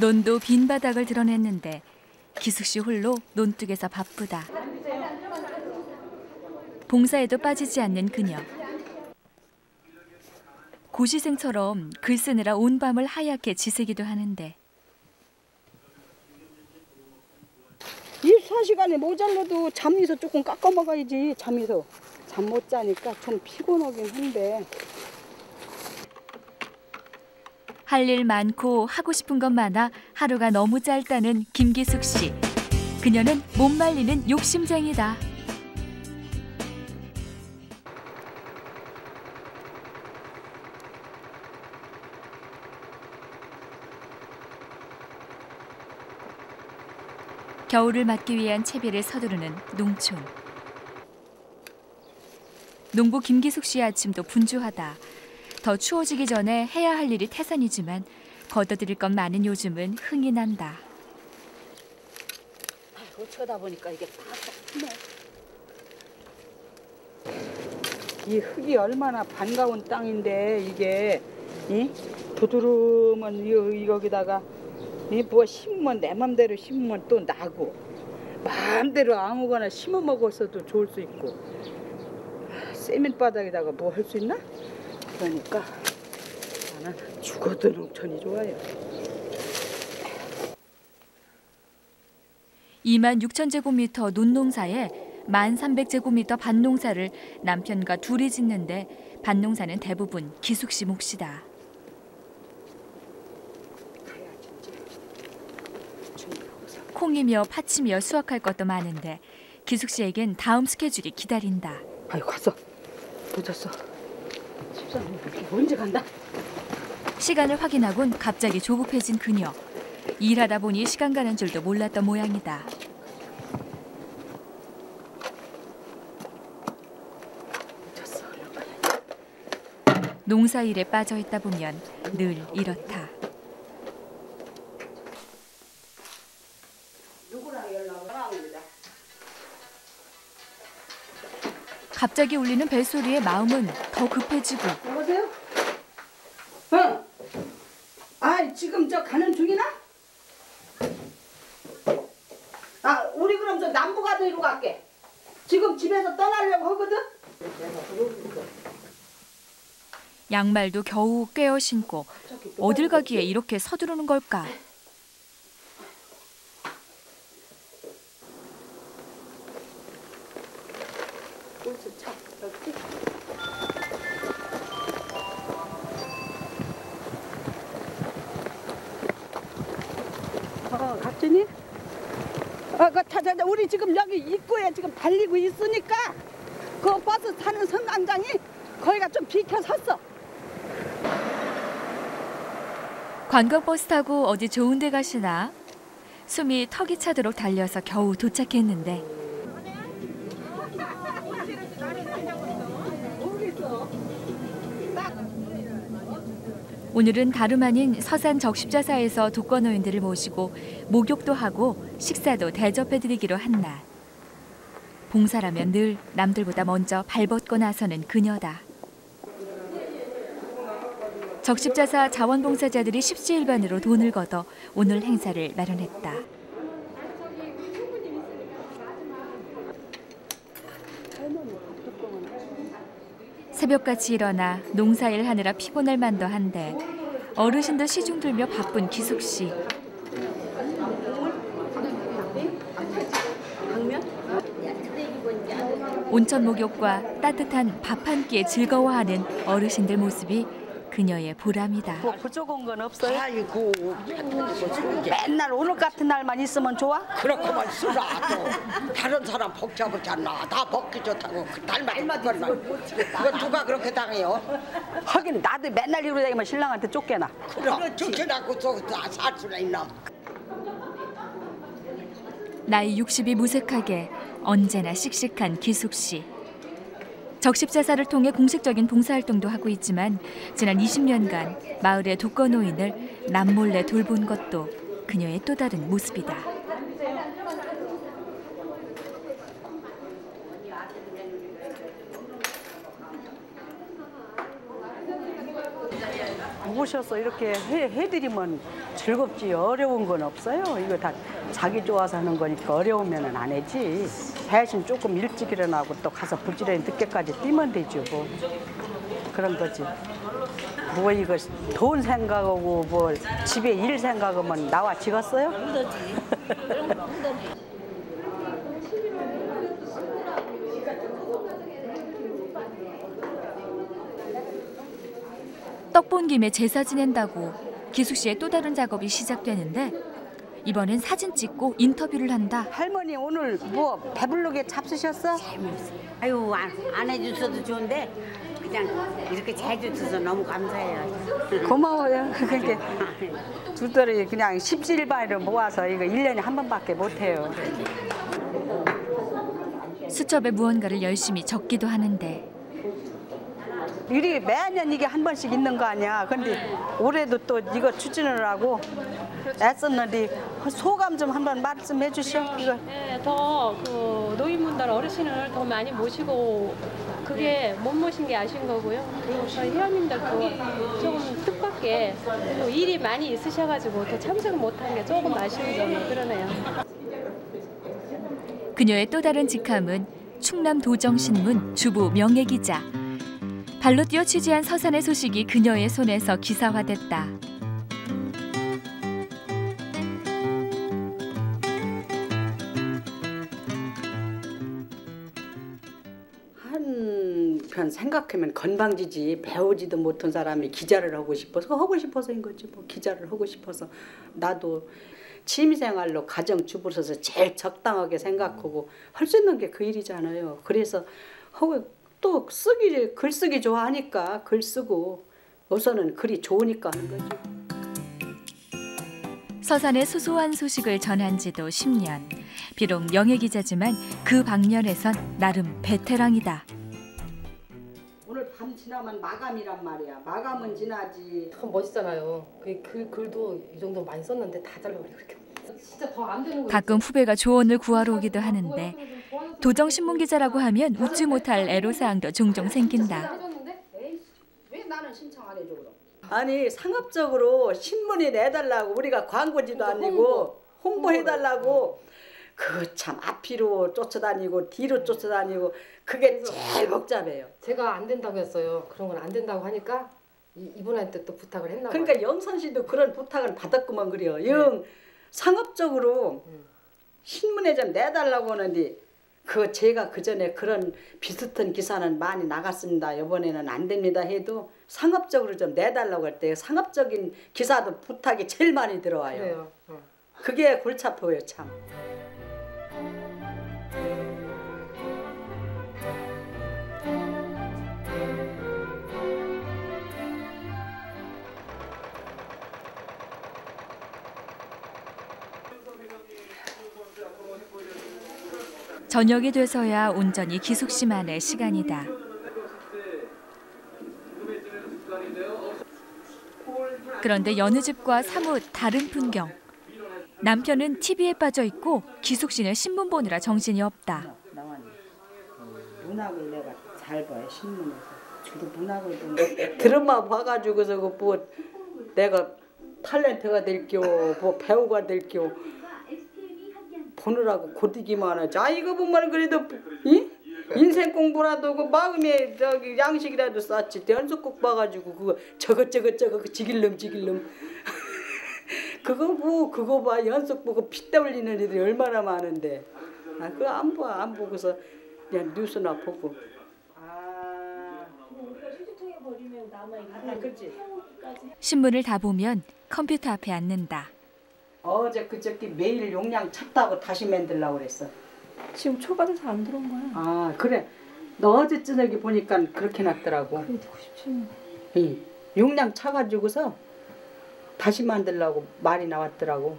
논도 빈 바닥을 드러냈는데 기숙 씨 홀로 논둑에서 바쁘다. 봉사에도 빠지지 않는 그녀. 고시생처럼 글 쓰느라 온 밤을 하얗게 지새기도 하는데 24시간에 모자라도 잠에서 조금 깎아 먹어야지. 잠에서 잠 못 자니까 좀 피곤하긴 한데. 할 일 많고 하고 싶은 것 많아 하루가 너무 짧다는 김기숙 씨. 그녀는 못 말리는 욕심쟁이다. 겨울을 맞기 위한 채비를 서두르는 농촌. 농부 김기숙 씨의 아침도 분주하다. 더 추워지기 전에 해야 할 일이 태산이지만 걷어들일 것 많은 요즘은 흥이 난다. 아이고, 쳐다보니까 이게 팍팍하네. 이 흙이 얼마나 반가운 땅인데 이게 부드러우면 여기다가 뭐 심으면 내 맘대로 심으면 또 나고 마음대로 아무거나 심어 먹어서도 좋을 수 있고 세면 바닥에다가 뭐 할 수 있나? 그러니까 나는 죽어도 농촌이 좋아요. 26,000제곱미터 논농사에 1,300제곱미터 밭농사를 남편과 둘이 짓는데 밭농사는 대부분 기숙 씨 몫이다. 콩이며 팥이며 수확할 것도 많은데 기숙 씨에겐 다음 스케줄이 기다린다. 아이고, 갔어. 늦었어. 언제 간다? 시간을 확인하곤 갑자기 조급해진 그녀. 일하다 보니 시간 가는 줄도 몰랐던 모양이다. 농사일에 빠져있다 보면 늘 이렇다. 갑자기 울리는 벨소리에 마음은 더 급해지고. 여보세요? 응. 아, 지금 저 가는 중이나? 아, 우리 그럼 저 남부가도로 갈게. 지금 집에서 떠나려고 하거든? 양말도 겨우 꿰어 신고 어딜 가기에 이렇게 서두르는 걸까? 꿀수 차 여기. 갔더니 우리 지금 여기 입구에 지금 달리고 있으니까 그 버스 타는 승강장이 거기가 좀 비켜 섰어. 관광버스 타고 어디 좋은 데 가시나? 숨이 턱이 차도록 달려서 겨우 도착했는데 오늘은 다름 아닌 서산 적십자사에서 독거노인들을 모시고 목욕도 하고 식사도 대접해드리기로 한 날. 봉사라면 늘 남들보다 먼저 발벗고 나서는 그녀다. 적십자사 자원봉사자들이 십시일반으로 돈을 걷어 오늘 행사를 마련했다. 새벽같이 일어나 농사일 하느라 피곤할 만도 한데 어르신들 시중 들며 바쁜 기숙 씨. 온천 목욕과 따뜻한 밥 한 끼에 즐거워하는 어르신들 모습이 그녀의 보람이다. 뭐 부족한 건 없어요? 아이고 맨날 오늘 같은 날만 있으면 좋아? 그렇구만 쓰라. 또 다른 사람 복잡하지 않나. 다 먹기 좋다고 그 달맞은 그거 누가 그렇게 당해요? 하긴 나도 맨날 이러고 다니면 신랑한테 쫓겨나. 그럼 쫓겨나고 살 수나 있나. 나이 60이 무색하게 언제나 씩씩한 기숙 씨. 적십자사를 통해 공식적인 봉사활동도 하고 있지만 지난 20년간 마을의 독거노인을 남몰래 돌본 것도 그녀의 또 다른 모습이다. 오셔서 이렇게 해드리면 즐겁지 어려운 건 없어요. 이거 다 자기 좋아서 하는 거니까 어려우면 안 하지. 대신 조금 일찍 일어나고 또 가서 부지런히 늦게까지 뛰면 되죠. 뭐. 그런 거지. 뭐 이거 돈 생각하고 뭐 집에 일 생각하면 나와 지겠어요? 떡 본 김에 제사 지낸다고 기숙 씨의 또 다른 작업이 시작되는데 이번엔 사진 찍고 인터뷰를 한다. 할머니 오늘 뭐 배부르게 잡수셨어? 아유 안 해주셔도 좋은데 그냥 이렇게 잘 해주셔서 너무 감사해요. 고마워요. 그게 두 딸이 그냥 십시일반으로 모아서 이거 1년에 한 번밖에 못 해요. 수첩에 무언가를 열심히 적기도 하는데 이게 매년 이게 한 번씩 있는 거 아니야. 근데 올해도 또 이거 추진을 하고 애썼는데 소감 좀 한번 말씀해 주시오. 이거. 네, 더 그 노인분들 어르신을 더 많이 모시고 그게 못 모신 게 아쉬운 거고요. 그리고 저희 회원님들도 조금 뜻밖의 또 일이 많이 있으셔가지고 더 참석을 못한 게 조금 아쉬운 점이 그러네요. 그녀의 또 다른 직함은 충남 도정신문 주부 명예기자. 발로 뛰어 취재한 서산의 소식이 그녀의 손에서 기사화됐다. 한편 생각하면 건방지지 배우지도 못한 사람이 기자를 하고 싶어서인 거지. 뭐 기자를 하고 싶어서 나도 취미생활로 가정주부로서 제일 적당하게 생각하고 할 수 있는 게 그 일이잖아요. 그래서 하고 또 글쓰기 좋아하니까 글 쓰고 우선은 글이 좋으니까 하는 거죠. 서산의 소소한 소식을 전한 지도 10년. 비록 명예기자지만 그 방면에선 나름 베테랑이다. 오늘 밤 지나면 마감이란 말이야. 마감은 지나지. 참 멋있잖아요. 그 글도 이 정도 많이 썼는데 다 잘라버리고 이렇게. 진짜 더 안 되는 거. 가끔 후배가 조언을 구하러 오기도 하는데 도정신문 기자라고 하면 웃지 못할 애로사항도 종종 생긴다. 왜 나는 신청 안 해줘 그럼? 아니 상업적으로 신문에 내달라고 우리가 광고지도 아니고 홍보해달라고 그 참 앞뒤로 쫓아다니고 뒤로 쫓아다니고 그게 제일 복잡해요. 제가 안 된다고 했어요. 그런 건 안 된다고 하니까 이분한테 또 부탁을 했나 봐요. 그러니까 영선 씨도 그런 부탁을 받았구만 그래요. 영 상업적으로 신문에 좀 내달라고 하는데 제가 그전에 그런 비슷한 기사는 많이 나갔습니다. 이번에는 안 됩니다 해도 상업적으로 좀 내달라고 할 때 상업적인 기사도 부탁이 제일 많이 들어와요. 그래요. 그게 골치 아파요 참. 저녁이 돼서야 온전히 기숙 씨만의 시간이다. 그런데 여느 집과 사뭇 다른 풍경. 남편은 TV에 빠져 있고 기숙 씨는 신문 보느라 정신이 없다. 문학을 내가 잘 봐요 신문에서. 주로 문학을 보는 드라마 봐가지고서 뭐 내가 탤런트가 될겨, 뭐 배우가 될겨 보느라고 고되기만 하지. 아 이거 보면 그래도 인생 공부라도 그 마음에 저기 양식이라도 쌓지. 연속곡 봐가지고 그거 저것 지길름 그거 봐 연속 보고 피 떠올리는 애들이 얼마나 많은데. 아 그거 안 보고서 그냥 뉴스나 보고. 휴지통에 버리면 남아 있는. 그렇지. 신문을 다 보면 컴퓨터 앞에 앉는다. 어제 그저께 매일 용량 찼다고 다시 만들려고 그랬어. 지금 초반에서 안 들어온 거야. 아 그래. 너 어제 저녁에 보니까 그렇게 났더라고. 그래 듣고 싶지. 응. 용량 차가지고서 다시 만들려고 말이 나왔더라고.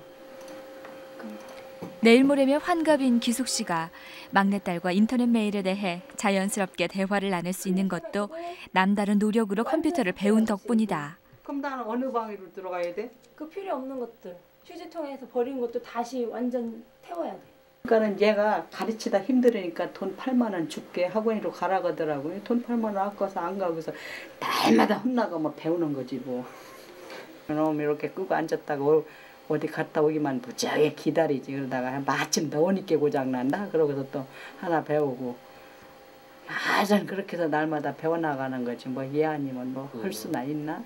내일 모레면 환갑인 기숙 씨가 막내딸과 인터넷 메일에 대해 자연스럽게 대화를 나눌 수 있는 것도 남다른 노력으로 컴퓨터를 배운 덕분이다. 그럼 나는 어느 방으로 들어가야 돼? 그 필요 없는 것들. 휴지통에서 버린 것도 다시 완전 태워야 돼. 그러니까는 얘가 가르치다 힘들으니까 돈 8만 원 줄게 학원으로 가라가더라고요. 돈 8만 원 아까워서 안 가고서 날마다 혼나고 뭐 배우는 거지 뭐. 그럼 이렇게 끄고 앉았다가 어디 갔다 오기만 무지하게 기다리지. 그러다가 마침 너니까 고장난다. 그러고서 또 하나 배우고. 아전 그렇게 해서 날마다 배워나가는 거지. 뭐 얘 아니면 뭐 할 수나 있나?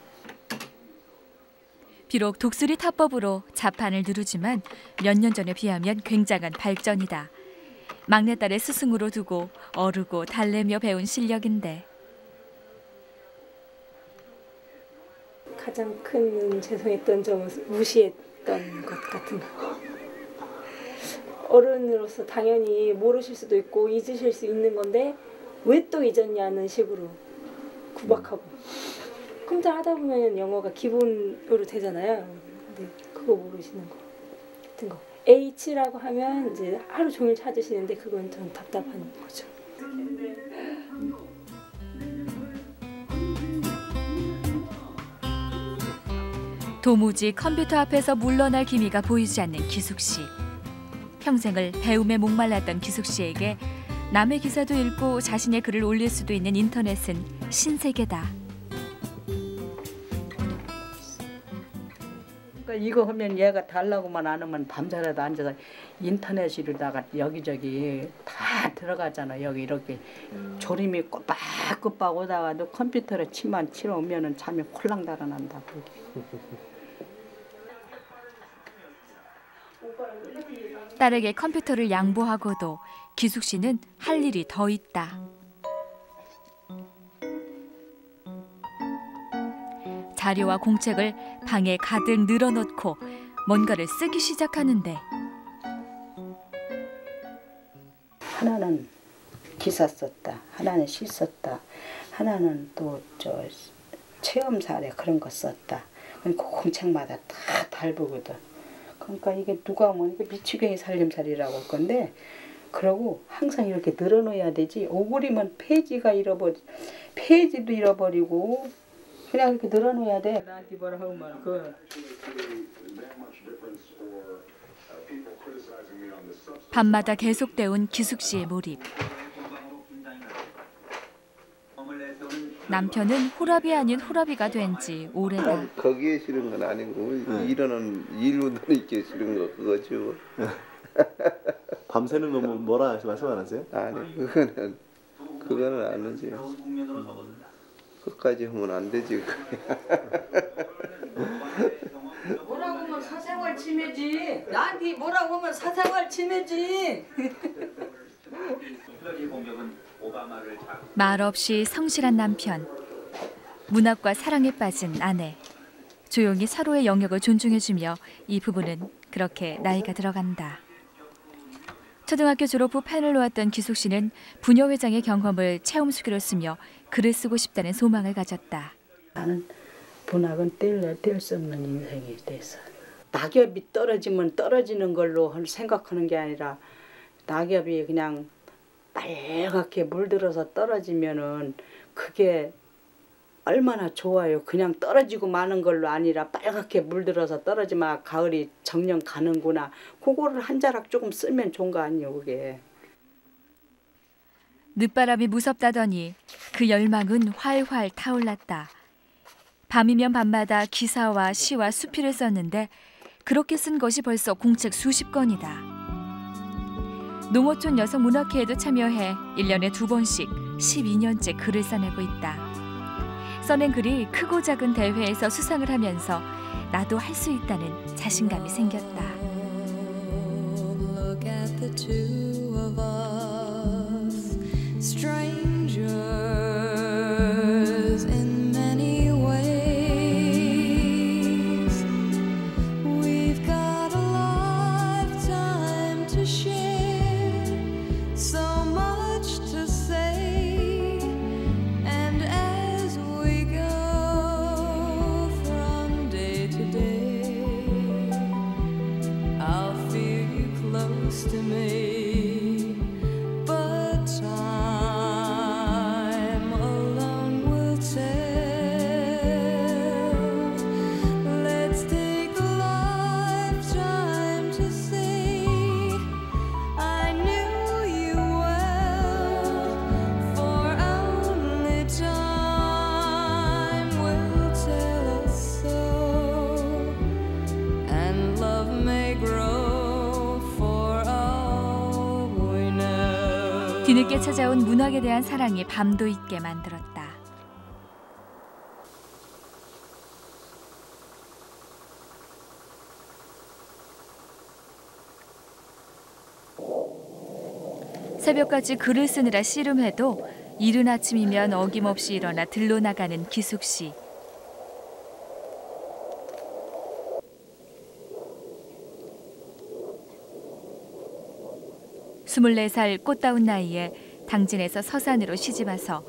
비록 독수리 타법으로 자판을 누르지만 몇 년 전에 비하면 굉장한 발전이다. 막내딸의 스승으로 두고 어르고 달래며 배운 실력인데. 가장 큰 죄송했던 점은 무시했던 것 같은 거. 어른으로서 당연히 모르실 수도 있고 잊으실 수 있는 건데 왜 또 잊었냐는 식으로 구박하고. 컴퓨터 하다 보면 영어가 기본으로 되잖아요. 근데 그거 모르시는 거 같은 거. H라고 하면 이제 하루 종일 찾으시는데 그건 전 답답한 거죠. 도무지 컴퓨터 앞에서 물러날 기미가 보이지 않는 기숙 씨. 평생을 배움에 목말랐던 기숙 씨에게 남의 기사도 읽고 자신의 글을 올릴 수도 있는 인터넷은 신세계다. 이거 하면 얘가 달라고만 안 하면 밤새라도 앉아서 인터넷으로다가 여기저기 다 들어가잖아. 여기 이렇게 조림이 꼬박꼬박 오다가도 컴퓨터로 치만 치러 오면은 잠이 홀랑 달아난다고. 딸에게 컴퓨터를 양보하고도 기숙 씨는 할 일이 더 있다. 자료와 공책을 방에 가득 늘어놓고 뭔가를 쓰기 시작하는데 하나는 기사 썼다, 하나는 시 썼다, 하나는 또 저 체험 사례 그런 거 썼다. 그 공책마다 다 달보거든. 그러니까 이게 누가 오면 이게 미치광이 살림살이라고 할 건데, 그러고 항상 이렇게 늘어놓아야 되지. 오그리면 페이지도 잃어버리고. 그냥 이렇게 늘어놓아야 돼. 나한테 뭐라 하면 밤마다 계속되온 기숙 씨의 몰입. 남편은 호랍이 아닌 호랍이가 된 지 오래다. 거기에 싫은 건 아니고 일하는 일운동이 있기 싫은 거 그거죠. 밤새는 거 뭐라 말씀 안 하세요? 아니 그거는 안 하지. 끝까지 하면 안 되지. 뭐라고 하면 사생활 침해지. 나한테 뭐라고 하면 사생활 침해지. 말없이 성실한 남편, 문학과 사랑에 빠진 아내. 조용히 서로의 영역을 존중해주며 이 부부는 그렇게 나이가 들어간다. 초등학교 졸업 후 펜을 놓았던 기숙 씨는 부녀회장의 경험을 체험수기로 쓰며 글을 쓰고 싶다는 소망을 가졌다. 나는 문학은 뗄 수 없는 인생이 돼서 낙엽이 떨어지면 떨어지는 걸로 생각하는 게 아니라 낙엽이 그냥 빨갛게 물들어서 떨어지면은 그게 얼마나 좋아요. 그냥 떨어지고 마는 걸로 아니라 빨갛게 물들어서 떨어지면 가을이 정녕 가는구나. 그거를 한 자락 조금 쓰면 좋은 거 아니에요, 그게. 늦바람이 무섭다더니 그 열망은 활활 타올랐다. 밤이면 밤마다 기사와 시와 수필을 썼는데 그렇게 쓴 것이 벌써 공책 수십 건이다. 농어촌 여성문학회에도 참여해 1년에 2번씩 12년째 글을 써내고 있다. 써낸 글이 크고 작은 대회에서 수상을 하면서 나도 할 수 있다는 자신감이 생겼다. Look at the two of us, strangers in many ways. We've got a lifetime to share, so much to say, and as we go from day to day, I'll feel you close to me, but time alone will tell. Let's take a lifetime to see. I knew you well, for only time will tell us so, and love may grow for all we know. 뒤늦게 찾아온 문학에 대한 사랑이 밤도 있게 만들었다. 새벽까지 글을 쓰느라 씨름해도 이른 아침이면 어김없이 일어나 들러 나가는 기숙 씨. 24살 꽃다운 나이에 당진에서 서산으로 시집와서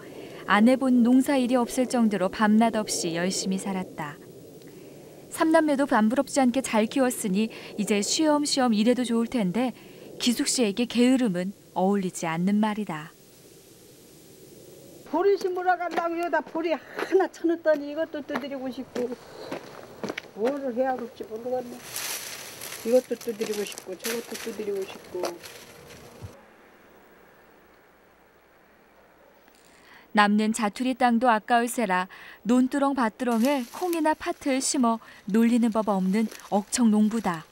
안 해본 농사일이 없을 정도로 밤낮 없이 열심히 살았다. 삼남매도 반부럽지 않게 잘 키웠으니 이제 쉬엄쉬엄 일해도 좋을 텐데 기숙 씨에게 게으름은 어울리지 않는 말이다. 보리 심으러 가려고 여기다 보리 하나 쳐놨더니 이것도 두드리고 싶고 뭐를 해야 할지 모르겠네. 이것도 두드리고 싶고 저것도 두드리고 싶고. 남는 자투리 땅도 아까울세라 논두렁 밭두렁에 콩이나 팥을 심어 놀리는 법 없는 억청 농부다.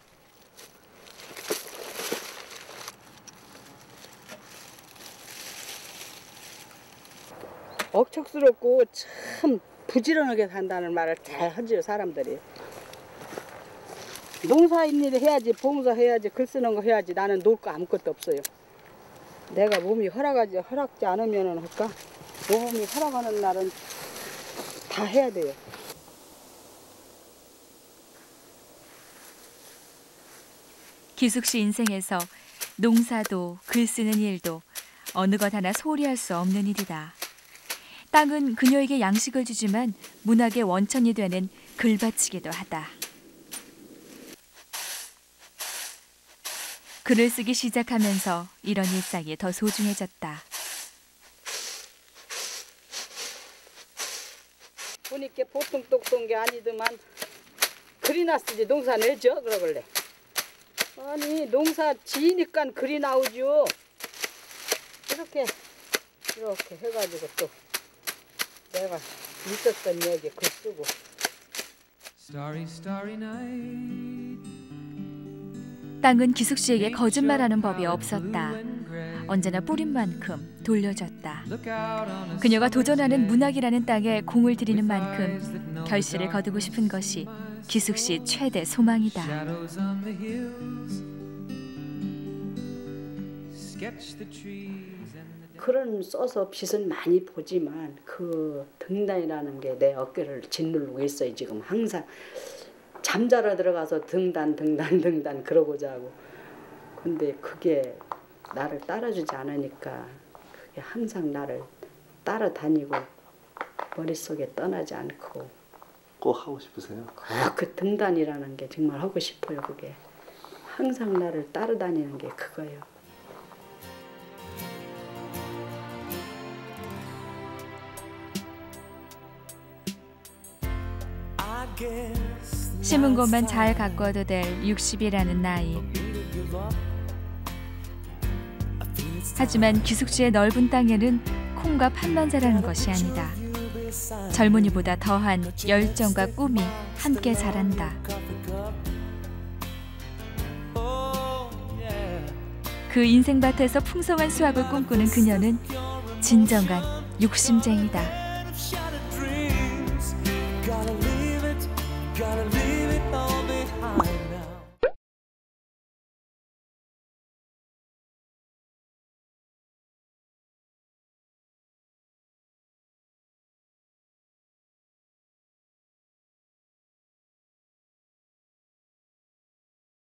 억척스럽고 참 부지런하게 산다는 말을 잘 하지요, 사람들이. 농사일 해야지, 봉사 해야지, 글 쓰는 거 해야지. 나는 놀 거 아무것도 없어요. 내가 몸이 허락지 않으면 할까? 몸이 허락하는 날은 다 해야 돼요. 기숙 씨 인생에서 농사도 글 쓰는 일도 어느 것 하나 소홀히 할 수 없는 일이다. 땅은 그녀에게 양식을 주지만 문학의 원천이 되는 글바치기도 하다. 글을 쓰기 시작하면서 이런 일상이 더 소중해졌다. 보니까 보통 똑똑한 게 아니더만 글이나 쓰지 농사 내죠? 그러길래. 아니 농사 지니까 글이 나오죠. 이렇게 해가지고 또 내가 있었던 얘기 글 쓰고. 땅은 기숙 씨에게 거짓말하는 법이 없었다. 언제나 뿌린 만큼 돌려줬다. 그녀가 도전하는 문학이라는 땅에 공을 들이는 만큼 결실을 거두고 싶은 것이 기숙 씨 최대 소망이다. 글은 써서 빛은 많이 보지만 그 등단이라는 게 내 어깨를 짓누르고 있어요. 지금 항상 잠자러 들어가서 등단 그러고자 하고. 근데 그게 나를 따라주지 않으니까 그게 항상 나를 따라다니고 머릿속에 떠나지 않고. 꼭 하고 싶으세요? 그 등단이라는 게 정말 하고 싶어요. 그게 항상 나를 따라다니는 게 그거예요. 심은 것만 잘 가꿔도 될 60이라는 나이. 하지만 기숙지의 넓은 땅에는 콩과 팥만 자라는 것이 아니다. 젊은이보다 더한 열정과 꿈이 함께 자란다. 그 인생밭에서 풍성한 수확을 꿈꾸는 그녀는 진정한 욕심쟁이다. Gotta leave it all behind.